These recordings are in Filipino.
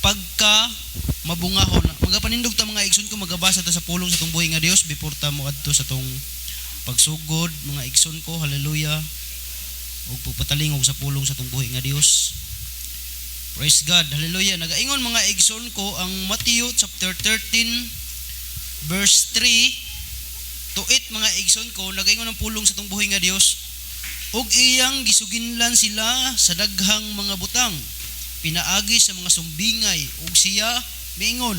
pagka mabungahon. Magapanindog ta mga igsoon ko, magabasa ta sa pulong sa tong buhi nga Dios before ta moadto sa tong pagsugod mga igsoon ko. Hallelujah. Ug pagpatalingog sa pulong sa tong buhi nga Dios. Praise God. Hallelujah. Nagaingon mga igsoon ko ang Matthew chapter 13 verse 3 to 8 mga igsoon ko, nagaingon ang pulong sa tong buhi nga Dios. Ug iyang gisuginlan sila sa daghang mga butang, pinaagi sa mga sumbingay, ug siya miingon,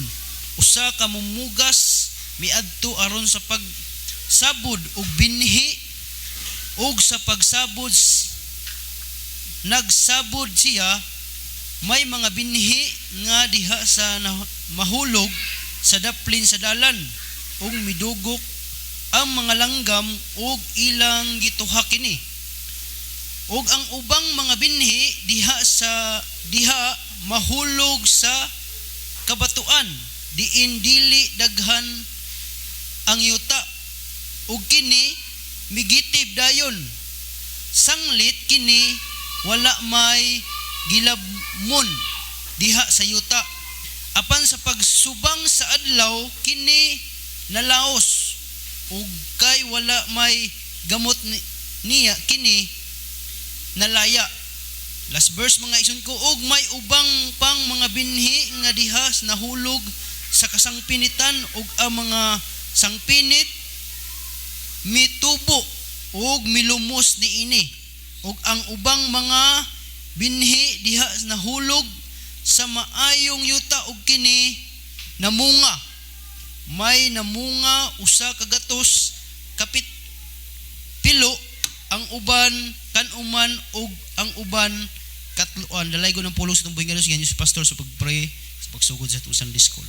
usa ka mumugas miadto aron sa pagsabod ug binhi, ug sa pagsabod nagsabod siya, may mga binhi nga diha sa mahulog sa daplin sa dalan, ug midugok ang mga langgam ug ilang gituha kini. Ug ang ubang mga binhi diha mahulog sa kabatuan, diin dili daghan ang yuta, ug kini migitib dayon. Sanglit kini wala may gilabmon diha sa yuta. Apan sa pagsubang sa adlaw kini nalaos, ug kay wala may gamot niya kini nalaya. Last verse mga igsoon ko, ug may ubang pang mga binhi nga diha nahulog sa kasangpinitan, ug ang mga sangpinit mitubo ug milumos niini, ug ang ubang mga binhi diha nahulog sa maayong yuta, ug kini namunga. May namunga usa ka gatos kapit pilo, ang uban kanuman ug ang uban katluan. Dalay ko ng pulong sa itong buhay nga Diyos. Ganyan si pastor sa pagpray sa pagsugod sa itong Sunday School.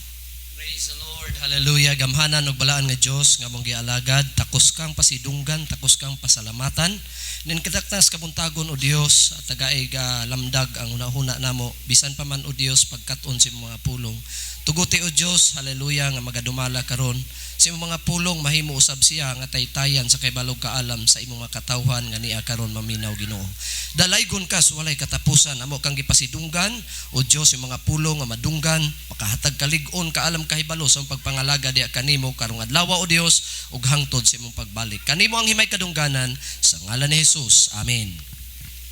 Praise the Lord. Hallelujah. Gamhanan og balaan nga Dios nga mong gialagad, takos kang pasidunggan, takos kang pasalamatan. Nin kadaktas kabuntagon o Dios at tagaig lamdag ang unahuna namo bisan pa man o Dios pagkat-on sa mga pulong. Tuguti o Dios, hallelujah, nga magadumala karon sa imong mga pulong, mahimo usab siya nga taytayan sa kay balog kaalam sa imong mga katawhan nga niya karon maminaw Ginoo. Dalaygon ka sa walay katapusan, amo kang gipasidunggan o Dios yung mga pulong nga madunggan, makahatag kalig-on kaalam kahibalo sa pagpangalaga diha kanimo karong adlaw o Dios ug hangtod sa imong pagbalik. Kanimo ang himay kadungganan sa ngalan ni Jesus. Amen.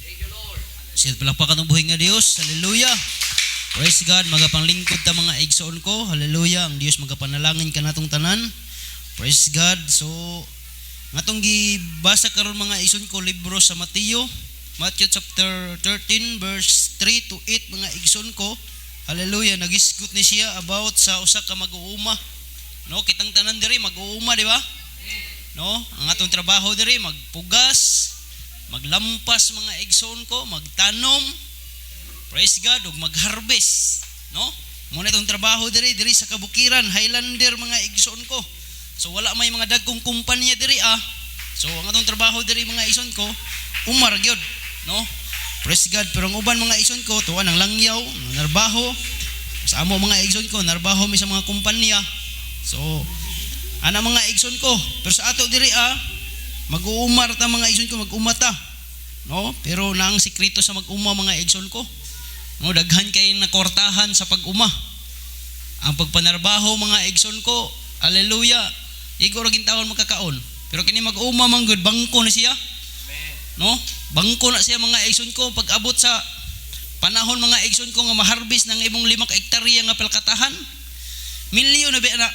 Thank you Lord. Siya palakpakan ng buhay nga Dios. Hallelujah. Praise God. Magapanglingkod ta mga igsoon ko. Hallelujah. Ang Dios magapanalangin ka natong tanan. Praise God. So ngatong gibasa karon mga igsoon ko libro sa Matthew chapter 13 verse 3 to 8 mga igsoon ko. Hallelujah. Nagisgot ni siya about sa usa ka mag-uuma. No, kitang tanan diri mag-uuma, di ba? No, ang atong trabaho diri magpugas, maglampas mga igsoon ko, magtanom. Praise God, ug mag-harvest, no? Muna itong trabaho diri sa kabukiran, Highlander mga igsoon ko. So wala may mga dagkong kumpanya diri So ang atong trabaho diri mga igsoon ko, umar gyud, no? Praise God. Pero ang uban mga igsoon ko, tuwa ng langyaw, narbaho. Sa amo mga igsoon ko, narbaho mi sa mga kumpanya. So ana mga igsoon ko, pero sa ato diri mag-uumar ta mga igsoon ko, mag-umata. No? Pero naang sikreto sa mag-uma mga igsoon ko. No, daghan kay nakortahan sa pag-uma. Ang pagpanarbaho mga igsoon ko, hallelujah. Igo ra gintawon makakaon. Pero kini mag-uma man gud, bangko na siya. No? Bangko na siya mga igsoon ko pag abot sa panahon mga igsoon ko nga ma-harvest ng imong 5 hektarya nga palkatahan. Milyon na ba na?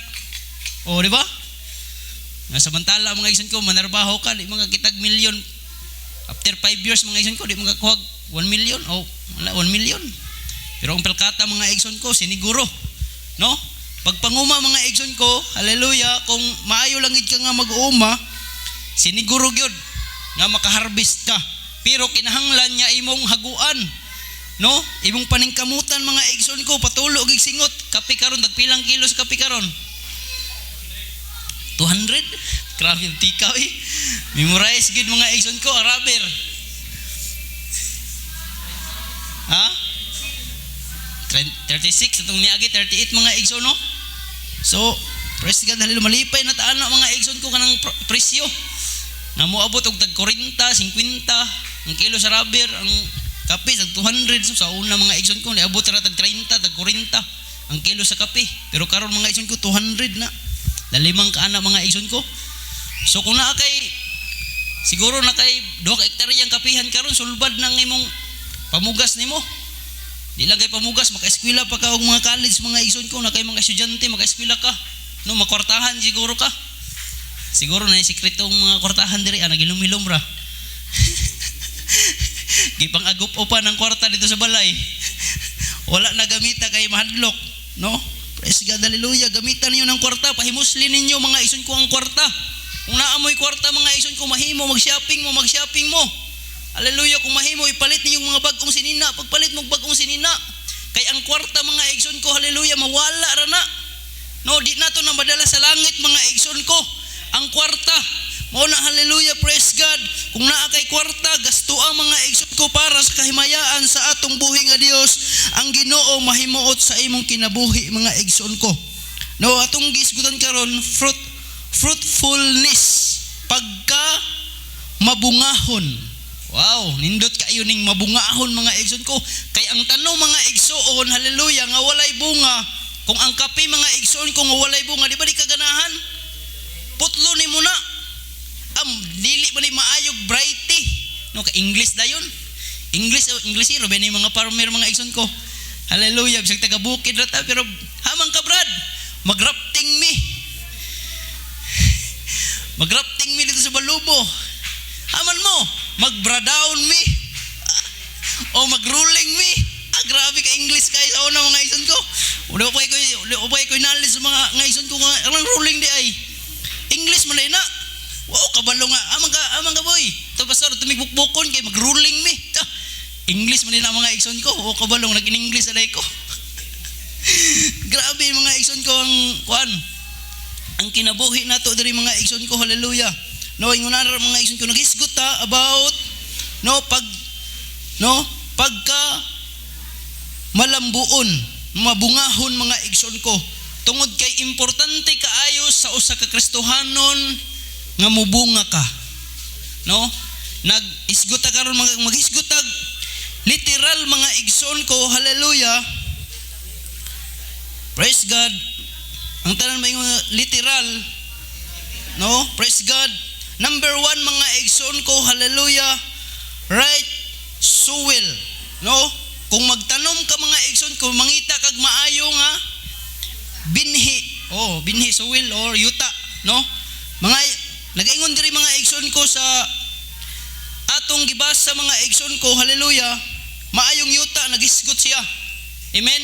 O, di ba? Nga samantala mga igsoon ko, manarbaho ka, di mga kitag milyon. After 5 years mga igsoon ko, di mga kuhag 1 million. O, wala, 1 million. Pero ang pelkata mga igsoon ko, siniguro. No? Pagpanguma mga igsoon ko, hallelujah, kung maayo lang ka nga mag-uuma, siniguro gyud nga makaharvest ka. Pero kinahanglan niya imong haguan. No? Imong paningkamutan mga igsoon ko, patulo og singot. Kape karon, tagpilang kilo sa kape karon? 200? Grabe yung tikaw eh. Memorize gid mga igsoon ko, Araber. Ha? 36, itong niagi, 38 mga igsoon, no? So, praise God, halilo, malipay na taan na mga igsoon ko kanang presyo. Na moabot og tag 40, 50, ang kilo sa Araber, ang Kape sa 200 so sa una mga igsoon ko niabot ra tag 30 tag 40 ang kilo sa kape. Pero karon mga igsoon ko 200 na. Dalimang ka ana mga igsoon ko. So kung naa kay siguro na kay 2 ka hektarya ang kapihan karon sulbad nang imong pamugas nimo. Di lang kay pamugas maka-eskwela pa ka og mga college mga igsoon ko na kay mga estudyante maka-eskwela ka. No makwartahan siguro ka. Siguro na sikretong mga kwartahan diri nagilum-ilum ra. Gipang-agop pa ng kwarta dito sa balay. Wala na gamita kay mahadlok, no? Praise God, hallelujah. Gamitan niyo ng kwarta, pahimuslin ninyo mga igsoon ko ang kwarta. Kung naamoy kwarta mga igsoon ko mahimo mag-shopping mo. Hallelujah, kung mahimo ipalit niyo yung mga bagong sinina, pagpalit mo bagong sinina. Kay ang kwarta mga igsoon ko, hallelujah, mawala ra na. No, di na to na madala sa langit mga igsoon ko. Ang kwarta mao na, hallelujah, praise God. Kung naa kay kwarta, gasto ang mga igsoon ko para sa kahimayaan sa atong buhi nga Dios. Ang Ginoo mahimuot sa imong kinabuhi mga igsoon ko. No, atong gisgutan karon fruitfulness, pagka mabungahon. Wow, nindot kayo ning mabungahon mga igsoon ko. Kay ang tanong mga igsoon, hallelujah, nga walay bunga. Kung ang kape mga igsoon ko nga walay bunga, di ba di kaganahan? Putlo ni mo na. Dili ba ni maayog brighty? No, ka English dayon. English ro ba ni mga farmer mga igsoon ko. Hallelujah, bisag taga bukid ra ta pero hamang ka brad. Magrafting mi. Magrafting mi dito sa Balubo. Haman mo, magbradawn mi. O magruling mi. Grabe ka English kay sa una mga igsoon ko. Udo pa ko knowledge sa mga igsoon ko nga ang ruling di ay English man na. Wow, kabalo nga. Amang ka boy. Ito pastor, tumigbukbukon kay magruling mi. English man na mga igsoon ko. O kabalong nag-in-English alay ko. Grabe mga igsoon ko ang kinabuhi nato diri mga igsoon ko. Hallelujah. No, ingon na mga igsoon ko nagisgot ta about pagka malambuon, mabungahon mga igsoon ko. Tungod kay importante kaayo sa usa ka Kristohanon nga mubunga ka. No? Nag-isgot ta karon mag-isgot tag literal mga igsoon ko. Hallelujah. Praise God. Ang tanan ba yung literal? No? Praise God. Number 1 mga igsoon ko. Hallelujah. Right soil. No? Kung magtanom ka mga igsoon ko, mangita kag maayo nga binhi. Binhi soil or yuta. No? Mga nagaingon diri mga igsoon ko sa atong gibasa mga igsoon ko, hallelujah, maayong yuta, nagisgot siya. Amen?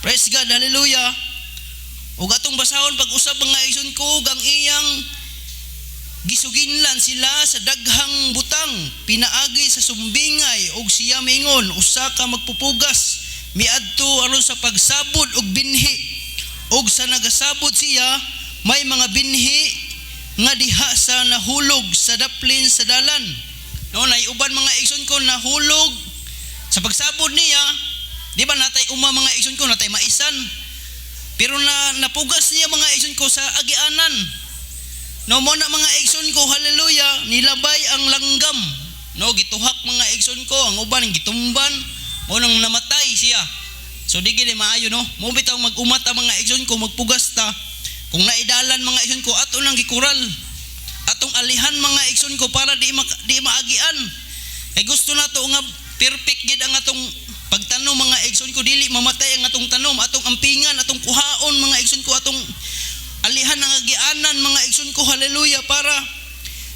Praise God, hallelujah. Ug atong basahon pag-usab mga igsoon ko, ang iyang gisuginlan sila sa daghang butang, pinaagi sa sumbingay, ug siya mingon, usa ka magpupugas, miadto aron sa pagsabod og binhi, ug sa nagasabod siya, may mga binhi nga diha sa nahulog sa daplin sa dalan. No, naiuban mga igsoon ko nahulog sa pagsabod niya. Di ba natay mga igsoon ko natay maisan. Pero napugas niya mga igsoon ko sa agianan. No, mo na mga igsoon ko, hallelujah, nilabay ang langgam. No, gituhak mga igsoon ko, ang uban gitumban, mo nang namatay siya. So di gid maayo no. Mo bitaw mag-umata mga igsoon ko, magpugas ta. Kung naidalan mga igsoon ko, ato nang gikural. Atong alihan mga igsoon ko para di maagian. Kay gusto nato nga perfect gid ang atong pagtanom mga igsoon ko, dili mamatay ang atong tanom, atong ampingan, atong kuhaon mga igsoon ko, atong alihan ng agianan mga igsoon ko, hallelujah, para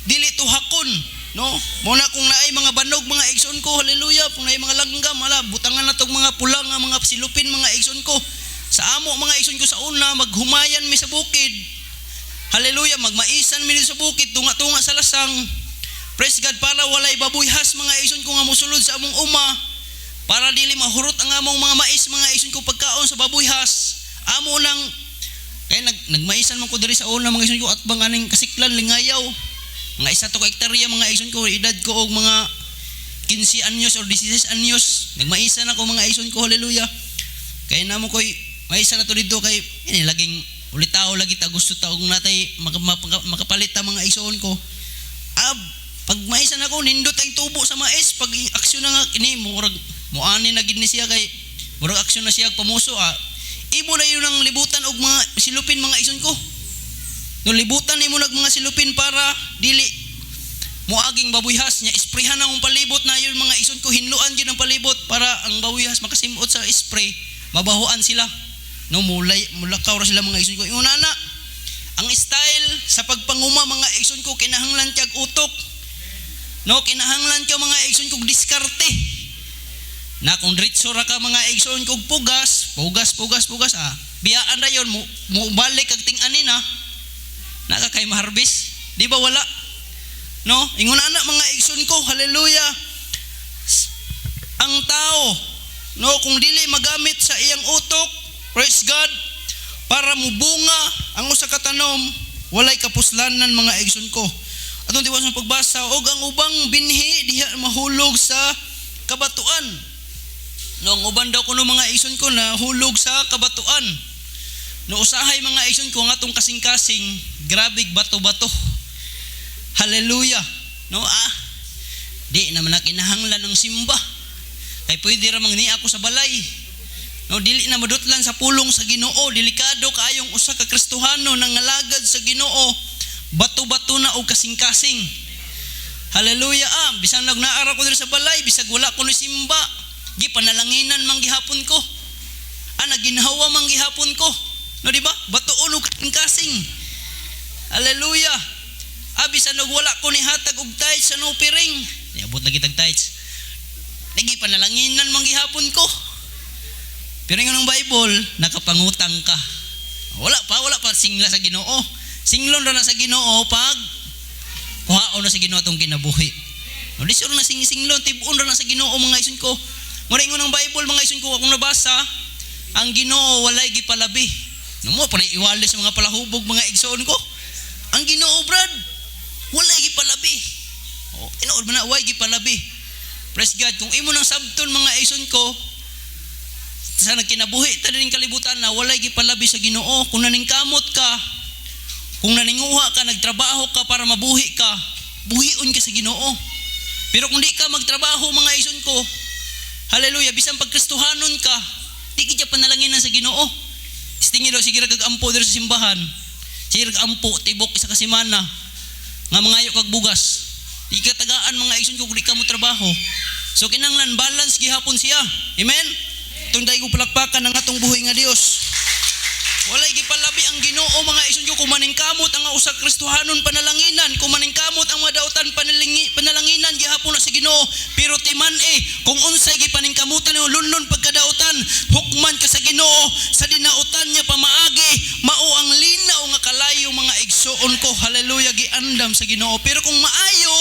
dili tuhakon. No? Muna kung naay mga banog mga igsoon ko, hallelujah, kung naay mga langgam, butangan natong mga pulang nga mga silupin mga igsoon ko. Sa amo mga igsoon ko sa una, maghumayan mi sa bukid. Hallelujah, magmaisan mi sa bukid, tunga-tunga sa lasang. Praise God, para walay babuyhas mga igsoon ko nga mosulod sa among uma. Para dili mahurot ang among mga mais mga igsoon ko pagkaon sa babuyhas. Amo nang nagmaisan man ko diri sa una mga igsoon ko at bang aning kasiklan lingayaw. Mga 1 ka hektarya mga igsoon ko, edad ko og mga 15 anyos or 16 anyos. Nagmaisan ako mga igsoon ko, hallelujah. Kaya namo koy maisa na to dito kay laging ulitaw lagi ta gusto ta og natay makapalit ta mga igsoon ko. Pag maisan ako, nindot ang tubo sa mais, pag aksyon na nga, ini, murag, muani na gid ni siya kay, murag aksyon na siya pamuso, Ibo na yun ang libutan og mga silupin mga igsoon ko. No libutan nimo nag mga silupin para dili moaging babuyhas nya isprayhan ang palibot na yun mga igsoon ko, hinluan gyud ang palibot para ang babuyhas makasimot sa spray, mabahuan sila. No mulakaw ra sila mga igsoon ko. Una na ang style sa pagpanguma mga igsoon ko kinahanglan kag utok. No kinahanglan ka mga igsoon ko diskarte. Na kung diretso ra ka mga igsoon ko pugas, biyaan ra yon mo balik kag ting-anin naka kay maharbis, di ba wala? No, ingon ana mga igsoon ko, hallelujah. Ang tao, no, kung dili magamit sa iyang utok, praise God, para mubunga ang usa ka tanom, walay kapuslanan mga igsoon ko. Atong tiwas sa pagbasa, og ang ubang binhi diha mahulog sa kabatuan. No, ang uban daw kuno mga igsoon ko na hulog sa kabatuan. No usahay mga igsoon ko nga atong kasing-kasing, grabig bato-bato. Hallelujah. No di naman na kinahanglan ng simba. Kay pwede ra mangni ako sa balay. No dili na madutlan sa pulong sa Ginoo, delikado kaayong usa ka Kristohano nangalagad sa Ginoo, bato-bato na og kasing-kasing. Hallelujah. Bisan nagnaara ko diri sa balay, bisag wala ko ni simba, gipanalanginan man gihapon ko. Naginhawa man gihapon ko. No di ba? Batuon og kasing. Hallelujah. Bisan wala ko ni hatag og tights sa no piring. Niabot lagi tag tights. Nagipanalaginan man gihapon ko. Pero ng Bible, nakapangutang ka. Wala pa singla sa Ginoo. Singlon ra na sa Ginoo pag kuhaon na sa Ginoo tong kinabuhi. No di sure na singlon tibuon ra na sa Ginoo mga igsoon ko. Mura ingon ng Bible mga igsoon ko akong nabasa, ang Ginoo walay gipalabi. No mo pa iwali sa mga palahubog mga igsoon ko. Ang Ginoo brad, walay gipalabi. Inood man na walay gipalabi. Praise God. Kung imo nang sabton mga igsoon ko, sa nagkinabuhi ta din kalibutan na walay gipalabi sa Ginoo. Kung naningkamot ka, kung naninguha ka, nagtrabaho ka para mabuhi ka, buhion ka sa Ginoo. Pero kung di ka magtrabaho mga igsoon ko, hallelujah, bisan pagkristohanon ka, di ka panalanginan sa Ginoo. Istingin daw, sige kag-ampo dito sa simbahan. Sige kag-ampo, tibok isa ka semana. Nga mangayo kag bugas. Di ka tagaan mga igsoon ko, kung di ka mo trabaho. So kinanglan balance gihapon siya. Amen? Itong dahi ko palakpakan ng atong buhay nga Dios. Walay gipalabi ang Ginoo mga igsoon ko, kung maningkamot ang usa ka Kristohanon panalanginan, kung maningkamot ang mga dautan panalanginan gihapon na sa Ginoo. Pero timan kung unsay gipaningkamutan ni lunlon pagkadautan, hukman ka sa Ginoo, sa dinautan niya pamaagi, mao ang linaw nga kalayo mga igsoon ko. Hallelujah, giandam sa Ginoo. Pero kung maayo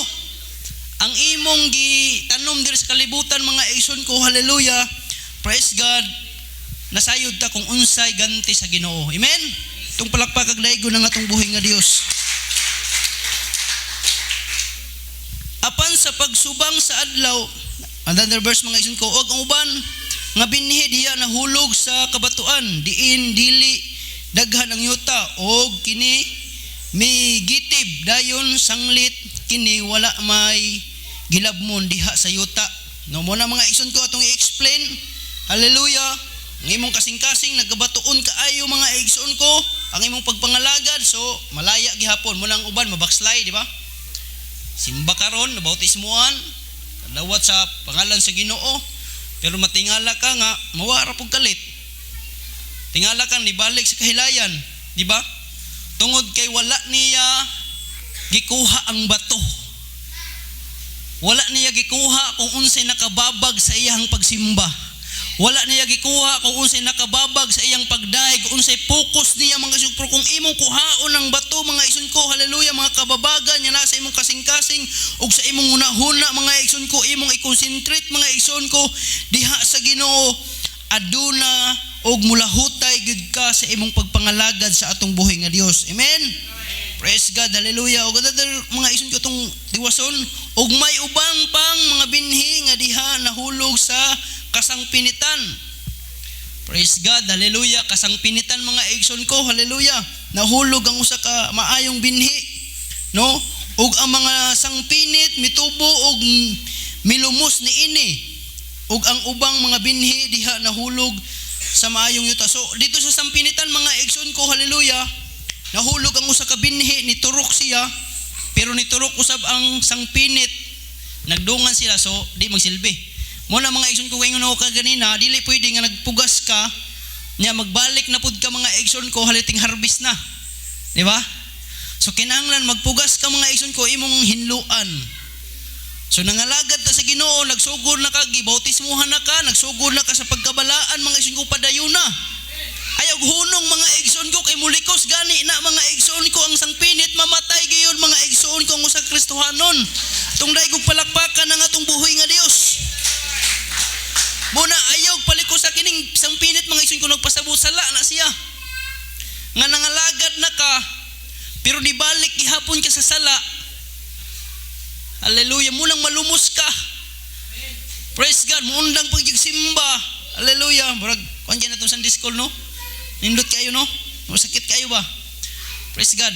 ang imong gitanom diri sa kalibutan mga igsoon ko, hallelujah, praise God, nasayod ta kung unsay ganti sa Ginoo. Amen? Itong palakpak kag daigo ng atong buhay nga Dios. Apan sa pagsubang sa adlaw, another verse mga igsoon ko, og ang uban nga binhi diya nahulog sa kabatuan, diin dili daghan ang yuta, og kini migitib dayon sanglit, kini wala may gilabmon diha sa yuta. No mo na mga igsoon ko atong i-explain. Hallelujah. Ang imong kasing-kasing nagabatuon kaayo mga igsoon ko, ang imong pagpangalagad, so malaya gihapon mo nang uban mabackslide, di ba? Simba karon, nabautismuan, kadawat sa pangalan sa Ginoo, pero matingala ka nga mawara pug kalit. Tingala kang nibalik sa kahilayan, di ba? Tungod kay wala niya gikuha ang bato. Wala niya gikuha kung unsay nakababag sa iyang pagsimba. Wala niya gikuha kung unsay nakababag sa iyang pagdaig, kung unsay focus niya mga igsoon. Pero kung imong kuhaon ng bato mga igsoon ko, hallelujah, mga kababagan niya nasa imong kasing-kasing ug sa imong hunahuna mga igsoon ko, imong i-concentrate mga igsoon ko diha sa Ginoo, aduna og mulahutay gid ka sa imong pagpangalagad sa atong buhay nga Dios. Amen. Praise God, hallelujah. Og other mga igsoon ko tong diwason, og may ubang pang mga binhi nga diha nahulog sa kasangpinitan. Praise God, hallelujah. Kasangpinitan mga igsoon ko, hallelujah. Nahulog ang usa ka maayong binhi, no? ug ang mga sangpinit mitubo ug milumos ni ini, ug ang ubang mga binhi diha nahulog sa maayong yuta. So dito sa sangpinitan mga igsoon ko, hallelujah, nahulog ang usa ka binhi, niturok siya, pero niturok usab ang sangpinit, nagdungan sila, so di magsilbi. Mo na mga igsoon ko, kung ingon ako kaganina, dili pwede nga nagpugas ka nya magbalik na pud ka mga igsoon ko, haliting harvest na, di ba? So kinahanglan magpugas ka mga igsoon ko, imong hinluan. So nangalagad ta sa Ginoo, nagsugod na ka, gibautismuhan na ka, nagsugod na ka sa pagkabalaan mga igsoon ko, padayon na. Ayog hunong mga igsoon ko, kay mulikos gani na mga igsoon ko, ang sangpinit mamatay gayon mga igsoon ko, ang usa ka Kristohanon. Tung daigog palakpakan ng atong buhay nga Dios. Muna ayog paliko sa kining sangpinit mga igsoon ko, nagpasabot sala na siya. Nga nangalagad na ka, pero di balik gihapon ka sa sala. Hallelujah, mulang malumos ka. Praise God, muundang pagsimba. Hallelujah. Murag kuan na tong Sunday school, no? Nindot kayo, no? Masakit kayo ba? Praise God.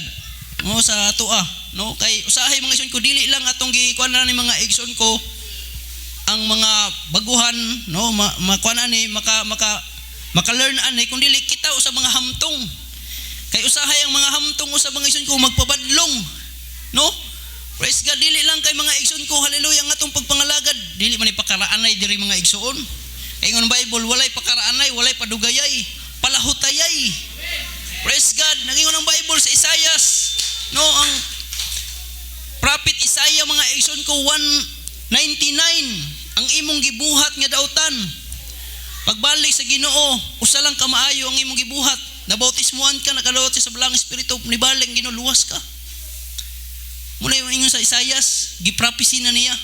Mo sa atoa, no? Kay usahay mga igsoon ko, dili lang atong gikuan na ni mga igsoon ko ang mga baguhan, no? Makuan ani maka-learn ani kung dili kita sa mga hamtong. Kay usahay ang mga hamtong sa mga igsoon ko magpabadlong, no? Praise God, dili lang kay mga igsoon ko, hallelujah, ang atong pagpangalagad, dili man ipakaraanay diri mga igsoon. Kay ngon Bible, walay pakaraanay, walay padugayay, palahutayay. Praise God, nagingon ang Bible sa Isaias, no, ang prophet Isaiah mga igsoon ko 1:99, ang imong gibuhat nga dautan. Pagbalik sa Ginoo, usa lang ka maayo ang imong gibuhat. Nabautismuhan ka, nakadawat sa balang espiritu, nibalik Ginoo, luwas ka. Muna yung ingon sa Isaias, giprophecy na niya.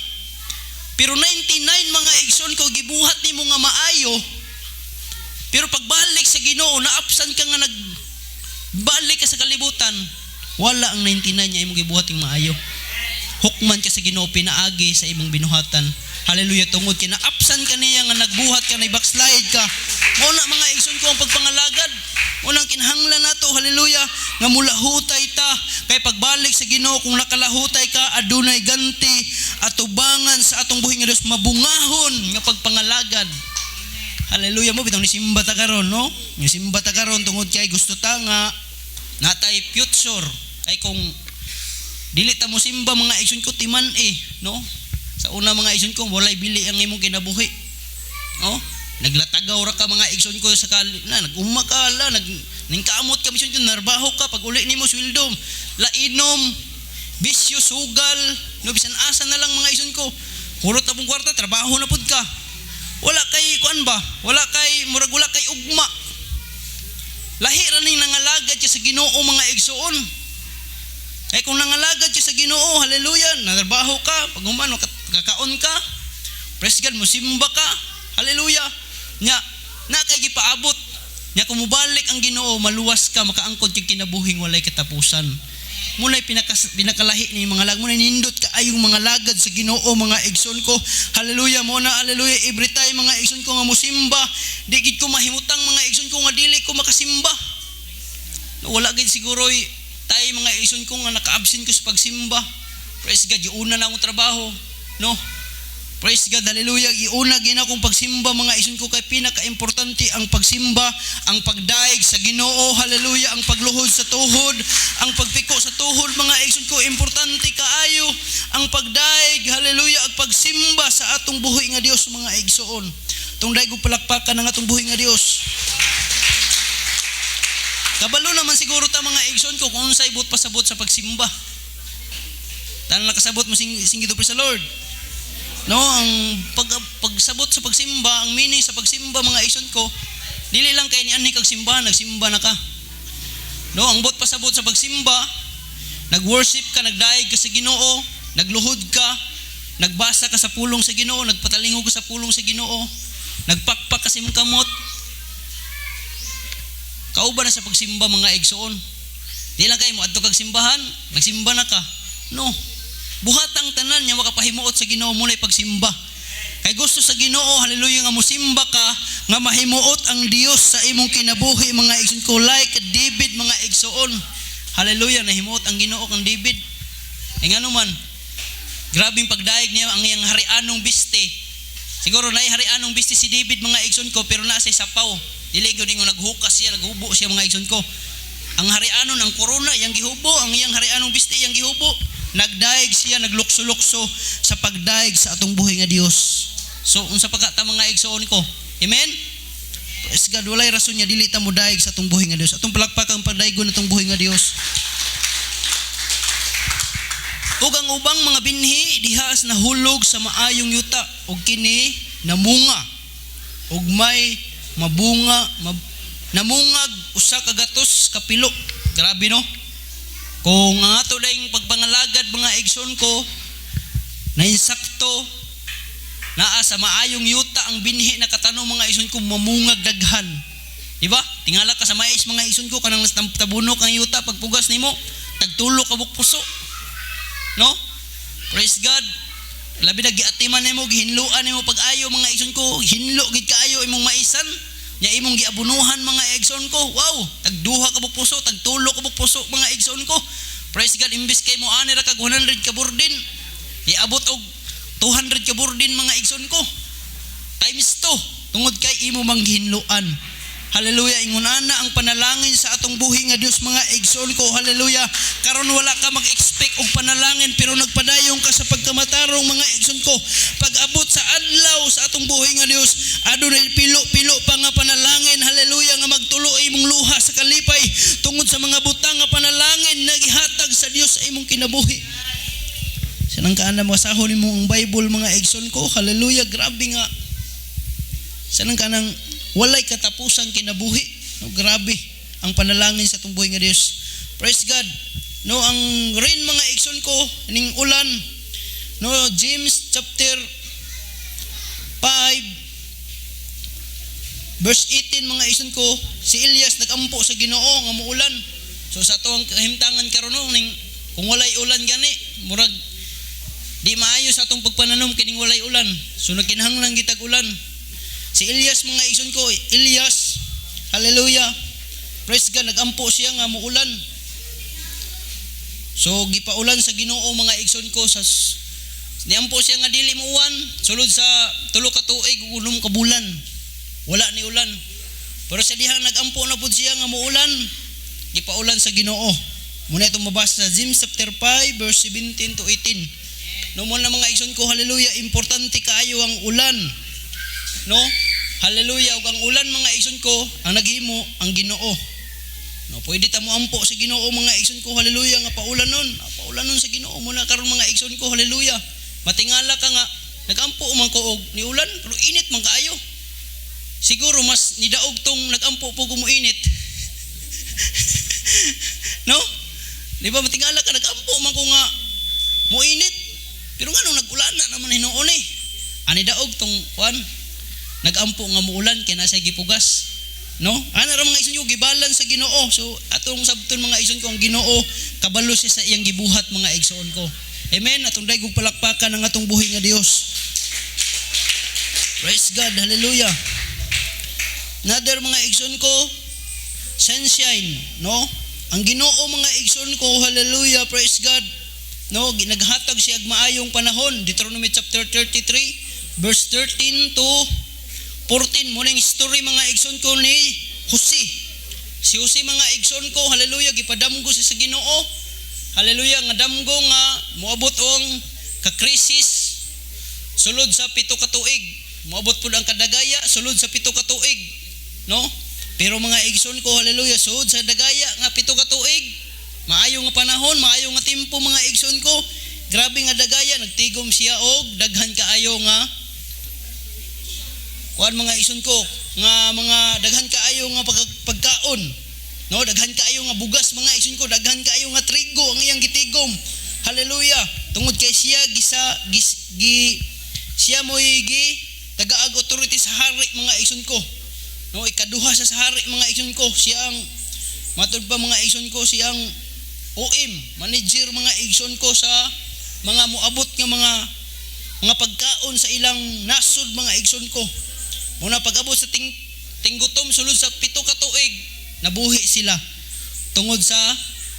Pero 99 mga igsoon ko, gibuhat ni mo nga maayo. Pero pagbalik sa Ginoo, naapsan ka nga nagbalik ka sa kalibutan, wala ang 99 niya imong gibuhat yung maayo. Hukman ka sa Ginoo, pinaagi sa imong binuhatan. Hallelujah, tungod kay naapsan ka niya nga nagbuhat ka, nag-backslide ka. Muna mga igsoon ko ang pagpangalagad. Unang kinahanglan nato, hallelujah, nga mulahutay ta. Kay pagbalik sa Ginoo, kung nakalahutay ka, adunay ganti at tubangan sa atong buhi nga Dios, mabungahon nga pagpangalagad. Hallelujah mo, bitong nisimba ta karon, no? Nisimba ta karon tungod kay gusto ta nga natay future. Kay kung dili ta mo simba mga igsoon ko, timan no? Sa una mga igsoon ko, walay bili ang imong kinabuhi. No? Naglatagaw ra ka mga igsoon ko sa nag-umakala, ningkamot ka misyon ko, narbaho ka, pag uli nimo sweldo, lainom, bisyo, sugal, no, bisan asa na lang mga igsoon ko. Kurot na pong kwarta, trabaho na pud ka. Wala kay kuan ba? Wala kay murag wala kay ugma. Lahi ra ning nangalagad sa Ginoo mga igsoon. Kay kung nangalagad sa Ginoo, hallelujah, natrabaho ka, pag humano kakaon ka, praise God, musimba ka, hallelujah. Nya na kay gipaabot nya kung mubalik ang Ginoo, maluwas ka, makaangkod yung kinabuhing walay katapusan. Muna'y pinakalahi ni mga lag, muna'y nindot ka ayong mga lagad sa Ginoo mga igsoon ko. Hallelujah, muna hallelujah, every time mga igsoon ko nga musimba, di gid ko mahimutang mga igsoon ko nga dili ko makasimba. Wala gid siguro tay mga igsoon ko nga naka-absent ko sa pagsimba. Praise God, yung una na akong trabaho, no? Praise God, hallelujah. Iuna gina kong pagsimba mga igsoon ko, kay pinaka-importante ang pagsimba, ang pagdaig sa Ginoo, hallelujah, ang pagluhod sa tuhod, ang pagpiko sa tuhod mga igsoon ko, importante kaayo ang pagdaig, hallelujah, ang pagsimba sa atong buhi nga Dios mga igsoon. Tung daig og palakpakan ng atong buhi nga Dios. Kabalo naman siguro ta mga igsoon ko kung unsay but pasabot sa pagsimba. Tan nakasabot mo singgido praise the Lord. No, ang pagsabot sa pagsimba, ang meaning sa pagsimba mga igsoon ko, dili lang kay niani kag simba, nagsimba na ka. No, ang bot pasabot sa pagsimba, nag-worship ka, nagdaig ka sa Ginoo, nagluhod ka, nagbasa ka sa pulong sa Ginoo, nagpatalingog ka sa pulong sa Ginoo, nagpakpak ka sa imong kamot. Kauban na sa pagsimba mga igsoon. Di lang kay mo adto kag simbahan, nagsimba na ka. No. Buhatang tanan nya makapahimuot sa Ginoo mo na pagsimba. Kay gusto sa Ginoo, hallelujah, nga musimba ka, nga mahimuot ang Dios sa imong kinabuhi mga igsoon ko, like David mga igsoon. Hallelujah, nahimuot ang Ginoo kang David. Ngano man, grabing pagdaig niya ang iyang harianong biste. Siguro na harianong biste si David mga igsoon ko, pero nasa sapaw. Dili gyud ingon naghukas siya, naghubo siya mga igsoon ko. Ang harianon ang korona yang gihubo, ang iyang harianong biste yang gihubo. Nagdaig siya, naglukso-lukso sa pagdaig sa atong buhay nga Dios. So unsa pagkata mga igsoon ko? Amen. Praise God, walay rason niya dili ta mo daig sa atong buhay nga Dios. Atong palakpakan pagdaigon atong buhay nga Dios. Ug ang ubang mga binhi dihas nahulog sa maayong yuta ug kini namunga ug may namungag usa ka gatos ka pilo. Grabe no? Kung ang ato daing pagpangalagad mga igsoon ko na insakto naa sa maayong yuta ang binhi na katanong mga igsoon ko mamungag daghan. Diba? Tingala ka sa mais mga igsoon ko kanang tabunok ang yuta pagpugas nimo tagtulo ka buk puso. No? Praise God. Labi na giatiman nimo, gihinluan nimo pag-ayo mga igsoon ko, hinlo gid kaayo imong maisan, nya imong giabunuhan mga igsoon ko. Wow, tagduha ka bug puso, tagtulo ka bug puso mga igsoon ko. Praise God, imbis kay mo ani ra kag 100 ka burdin, iabot og 200 ka burdin mga igsoon ko. Times 2 tungod kay imo mang gihinluan. Hallelujah, ingunana ang panalangin sa atong buhi nga Dios mga igsoon ko. Hallelujah. Karon wala ka mag-expect og panalangin pero nagpadayon ka sa pagkamatarong mga igsoon ko. Pag-abot sa adlaw sa atong buhi nga Dios, adunay pilo-pilo pa nga panalangin. Hallelujah, nga magtulo imong luha sa kalipay tungod sa mga butang nga panalangin na gihatag sa Dios sa imong kinabuhi. Sanang kaana masahon nimo ang Bible mga igsoon ko. Hallelujah, grabe nga. Sanang kanang walay katapusang kinabuhi. No, grabe ang panalangin sa atong buhay nga Dios. Praise God. No, ang rain mga igsoon ko ning ulan. No, James chapter 5 verse 18 mga igsoon ko, si Elias nagampo sa Ginoo nga muulan. So sa tuwang kahimtangan karon no, ning kung walay ulan gani, murag di maayo sa atong pagpananom kining walay ulan. So nagkinahanglan gitag ulan. Si Elias mga igsoon ko, Elias, hallelujah, praise God, nagampo siya nga muulan. So gipaulan sa Ginoo mga igsoon ko, sa niampo siya nga dili muuwan, sulod sa 3 ka tuig, 6 ka bulan, wala ni ulan. Pero sa diha nagampo na pud siya nga muulan, gipaulan sa Ginoo. Muna itong mabasa sa James chapter 5 verse 17 to 18. No mo na mga igsoon ko, hallelujah, importante kaayo ang ulan. No? Hallelujah. Ug ang ulan mga igsoon ko, ang naghimo ang Ginoo. No, pwede ta mo ampo sa Ginoo mga igsoon ko. Hallelujah nga paulanon sa Ginoo muna karon mga igsoon ko. Hallelujah. Matingala ka nga nagampo man ko og ni ulan pero init man kaayo. Siguro mas nidaog tong nagampo po kumuinit. No? Di ba matingala ka nagampo man ko nga muinit. Pero nganong nag-ulan na naman hinuon eh. Ani daog tong kuan nagampo nga muulan kay nasa gipugas, no? Ana ra mga igsoon ko gibalan sa Ginoo. So atong sabton mga igsoon ko ang Ginoo kabalo siya sa iyang gibuhat mga igsoon ko. Amen. Atong daigog palakpakan ang atong buhi nga Dios. Praise God. Hallelujah. Another mga igsoon ko, sunshine, no? Ang Ginoo mga igsoon ko, hallelujah, praise God. No, ginaghatag siya og maayong panahon. Deuteronomy chapter 33 verse 13 to 14 mo ning story mga igsoon ko ni Jose. Si Jose mga igsoon ko, hallelujah, gipadamgo siya sa Ginoo. Hallelujah, nga damgo nga moabot ang ka-crisis sulod sa 7 ka tuig. Moabot pud ang kadagaya sulod sa 7 ka tuig, no? Pero mga igsoon ko, hallelujah, sulod sa dagaya nga 7 ka tuig, maayo nga panahon, maayo nga tempo mga igsoon ko. Grabe nga dagaya, nagtigom siya og daghan kaayo nga kuan mga igsoon ko nga mga daghan kaayo nga pagkaon, no? Daghan kaayo nga bugas mga igsoon ko, daghan kaayo nga trigo ang iyang gitigom. Hallelujah. Tungod kay siya siya mo'y tagaag authority sa hari mga igsoon ko, no? Ikaduha sa hari mga igsoon ko, siyang matud pa mga igsoon ko, siyang OM manager mga igsoon ko sa mga moabot nga mga pagkaon sa ilang nasod mga igsoon ko. Muna pag-abot sa tinggutom sulod sa 7 ka tuig, nabuhi sila tungod sa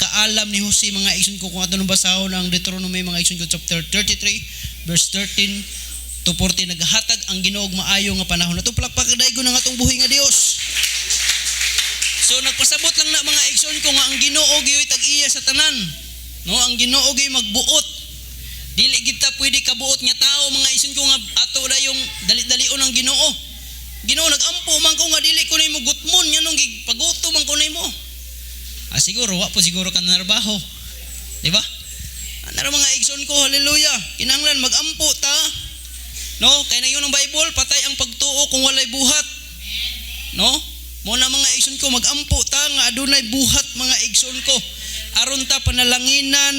kaalam ni Jose mga igsoon ko kung ato nang basahon ang Deuteronomy mga igsoon ko chapter 33 verse 13 to 14 naghatag ang Ginoo og maayo nga panahon. Ato palakpak daygon ang atong buhi nga Dios. So nagpasabot lang na mga igsoon ko nga ang Ginoo gyud tag-iya sa tanan. No, ang Ginoo gyud magbuot. Dili kita pwede kabuot nga tao mga igsoon ko nga ato dayong dali-dalion ang Ginoo. Ginoo nagampo man ko nga dili ko nimo gutmon nganong gipaguto man ko nimo. Siguro wa po siguro ka narbaho. Di ba? Ano mga igsoon ko, hallelujah. Kinahanglan magampo ta. No, kay na yun ang Bible, patay ang pagtuo kung walay buhat. No? Mo na mga igsoon ko magampo ta nga adunay buhat mga igsoon ko. Aron ta panalanginan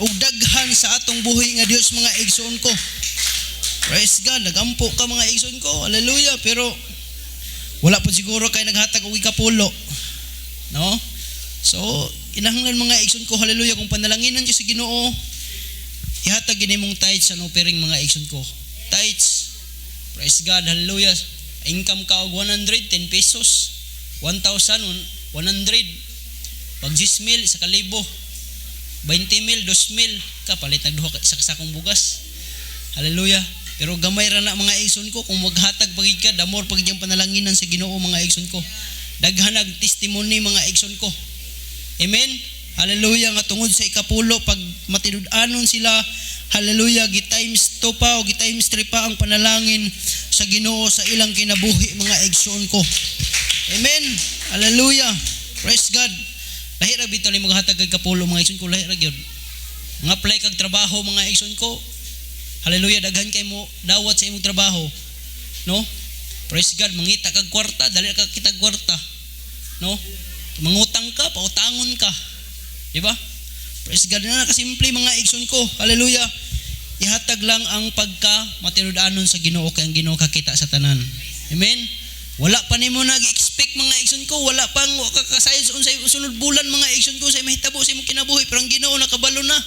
ug daghan sa atong buhi nga Dios mga igsoon ko. Praise God, nagampo ka mga igsoon ko. Hallelujah. Pero wala po siguro kay naghatag og ikapulo. No? So, kinahanglan mga igsoon ko, hallelujah, kung panalanginan niyo sa Ginoo, ihatag gini mong tithes ano pering mga igsoon ko. Tithes. Praise God, hallelujah. Income ka og 110 pesos. 1,100. Pag 10,000 sa kalibo. 20,000, 2,000 ka palit nagduha ka isa sakong bugas. Hallelujah. Pero gamay ra na mga igsoon ko kung maghatag pagid ka damor pagid yung panalanginan sa Ginoo mga igsoon ko. Daghanag testimony mga igsoon ko. Amen. Hallelujah nga tungod sa ikapulo pag matinud-anon sila, hallelujah, gi-times 2 pa o gi-times 3 pa ang panalangin sa Ginoo sa ilang kinabuhi mga igsoon ko. Amen. Hallelujah. Praise God. Lahi ra bitaw ni maghatag kag kapulo mga igsoon ko, lahi ra gyud. Nga apply kag trabaho mga igsoon ko. Hallelujah, daghan kay mo dawat sa imong trabaho. No? Praise God, mangita kag kwarta, dali ka kitag kwarta. No? Mangutang ka, pautangon ka. Di ba? Praise God na nakasimple mga igsoon ko. Hallelujah. Ihatag lang ang pagka matinud-anon sa Ginoo kay ang Ginoo kakita sa tanan. Amen. Wala pa nimo nag-expect mga igsoon ko, wala pang kakasayod unsay sunod bulan mga igsoon ko sa mahitabo sa imong kinabuhi pero ang Ginoo nakabalo na.